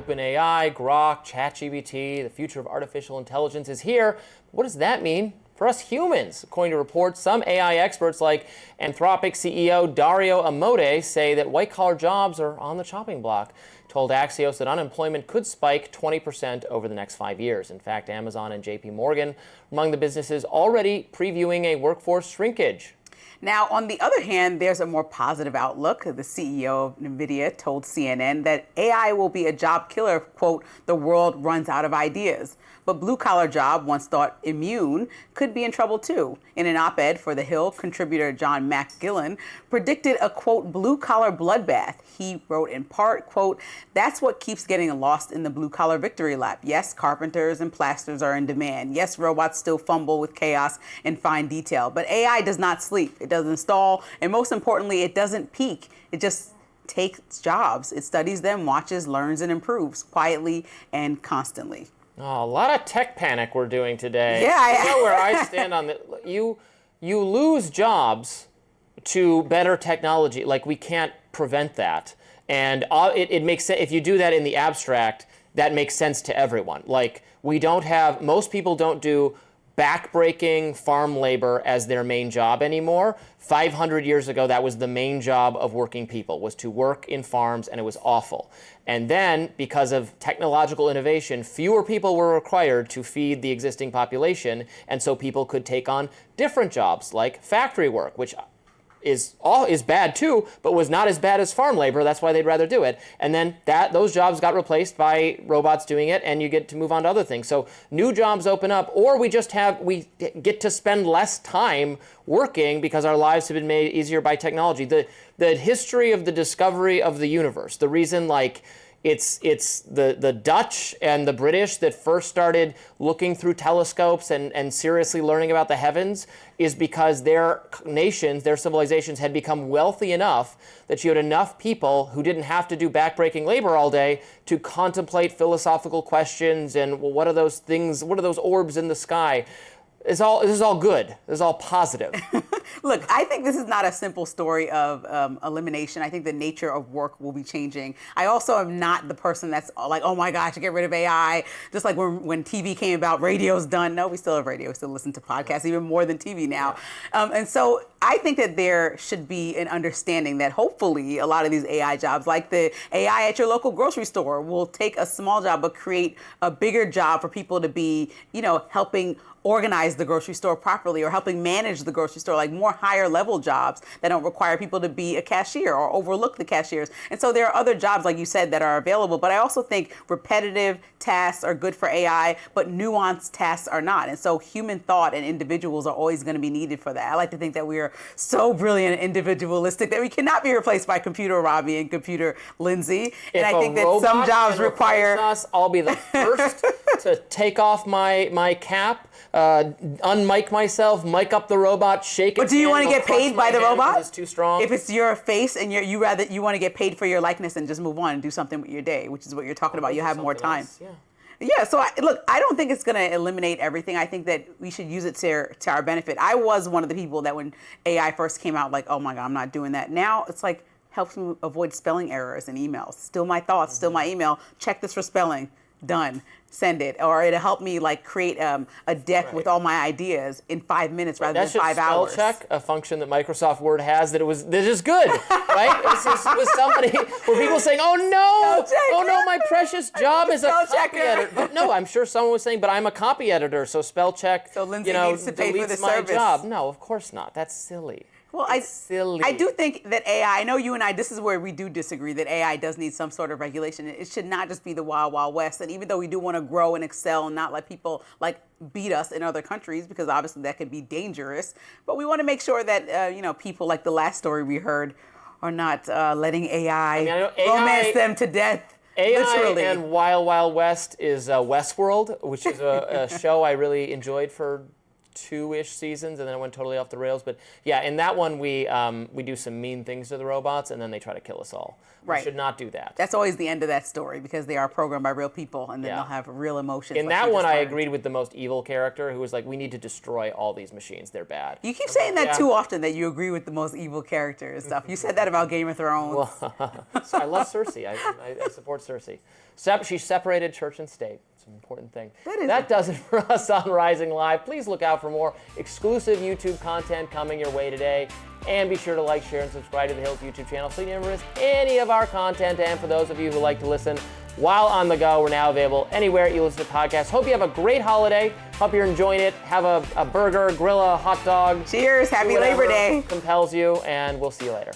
OpenAI, Grok, ChatGPT, the future of artificial intelligence is here. What does that mean for us humans? According to reports, some AI experts like Anthropic CEO Dario Amodei say that white-collar jobs are on the chopping block. Told Axios that unemployment could spike 20% over the next 5 years. In fact, Amazon and JP Morgan are among the businesses already previewing a workforce shrinkage. Now, on the other hand, there's a more positive outlook. The CEO of NVIDIA told CNN that AI will be a job killer, quote, the world runs out of ideas. But blue-collar job, once thought immune, could be in trouble too. In an op-ed for The Hill, contributor John McGillen predicted a, quote, blue-collar bloodbath. He wrote in part, quote, that's what keeps getting lost in the blue-collar victory lap. Yes, carpenters and plasters are in demand. Yes, robots still fumble with chaos and fine detail. But AI does not sleep. It doesn't stall. And most importantly, it doesn't peak. It just takes jobs. It studies them, watches, learns, and improves quietly and constantly. Oh, a lot of tech panic we're doing today. Yeah, you know where I stand on the you lose jobs to better technology. Like, we can't prevent that, and it makes sense if you do that in the abstract. That makes sense to everyone. Like, most people don't do back-breaking farm labor as their main job anymore. 500 years ago, that was the main job of working people, was to work in farms, and it was awful. And then, because of technological innovation, fewer people were required to feed the existing population, and so people could take on different jobs, like factory work, which is bad too, but was not as bad as farm labor. That's why they'd rather do it. And then those jobs got replaced by robots doing it, and you get to move on to other things. So new jobs open up, or we get to spend less time working because our lives have been made easier by technology. The history of the discovery of the universe, the reason it's the Dutch and the British that first started looking through telescopes and seriously learning about the heavens, is because their nations, their civilizations had become wealthy enough that you had enough people who didn't have to do backbreaking labor all day to contemplate philosophical questions and, well, what are those things, what are those orbs in the sky? This is all good. This is all positive. Look, I think this is not a simple story of elimination. I think the nature of work will be changing. I also am not the person that's like, oh my gosh, get rid of AI. just like when TV came about, radio's done. No, we still have radio. We still listen to podcasts, even more than TV now. And so I think that there should be an understanding that hopefully a lot of these AI jobs, like the AI at your local grocery store, will take a small job but create a bigger job for people to be, helping organize the grocery store properly or helping manage the grocery store, like more higher level jobs that don't require people to be a cashier or overlook the cashiers. And so there are other jobs, like you said, that are available. But I also think repetitive tasks are good for AI, but nuanced tasks are not. And so human thought and individuals are always going to be needed for that. I like to think that we are so brilliant and individualistic that we cannot be replaced by computer Robby and computer Lindsey. And I think that some jobs require us, I'll be the first to take off my cap, unmic myself, mic up the robot, shake it. But do you want to get paid by the robot? It's too strong. If it's your face and you want to get paid for your likeness and just move on and do something with your day, which is what you're talking about. You have more time. Yeah, so I don't think it's going to eliminate everything. I think that we should use it to our benefit. I was one of the people that when AI first came out, like, oh my God, I'm not doing that. Now it's like helps me avoid spelling errors in emails. Still my thoughts, still my email. Check this for spelling. Done. Send it. Or it'll help me create a deck with all my ideas in 5 minutes rather than 5 hours. Spell check, a function that Microsoft Word has that is good, right? Was somebody, were people saying, oh no, my precious job is a copy editor. But no, I'm sure someone was saying, but I'm a copy editor, so spell check, so Lindsey needs to pay for the my service. Job. No, of course not. That's silly. Well, I do think that AI, I know you and I, this is where we do disagree, that AI does need some sort of regulation. It should not just be the wild, wild west. And even though we do want to grow and excel and not let people beat us in other countries, because obviously that could be dangerous, but we want to make sure that, people like the last story we heard are not letting AI romance them to death. AI literally. And Wild Wild West is Westworld, which is a show I really enjoyed for 2-ish seasons, and then it went totally off the rails. But yeah, in that one we do some mean things to the robots, and then they try to kill us all. Right. We should not do that. That's always the end of that story because they are programmed by real people, and then Yeah. they'll have real emotions. In like that you one, just I learned. agreed with the most evil character, who was like, "We need to destroy all these machines. They're bad." You keep saying that Yeah. too often, that you agree with the most evil character and stuff. You said that about Game of Thrones. So I love Cersei. I support Cersei. She separated church and state. It's an important thing. That does it for us on Rising Live. Please look out for more exclusive YouTube content coming your way today. And be sure to like, share, and subscribe to the Hills YouTube channel so you never miss any of our content. And for those of you who like to listen while on the go, we're now available anywhere you listen to podcasts. Hope you have a great holiday. Hope you're enjoying it. Have a burger, grill a hot dog. Cheers. Happy Do whatever Labor Day. compels you, and we'll see you later.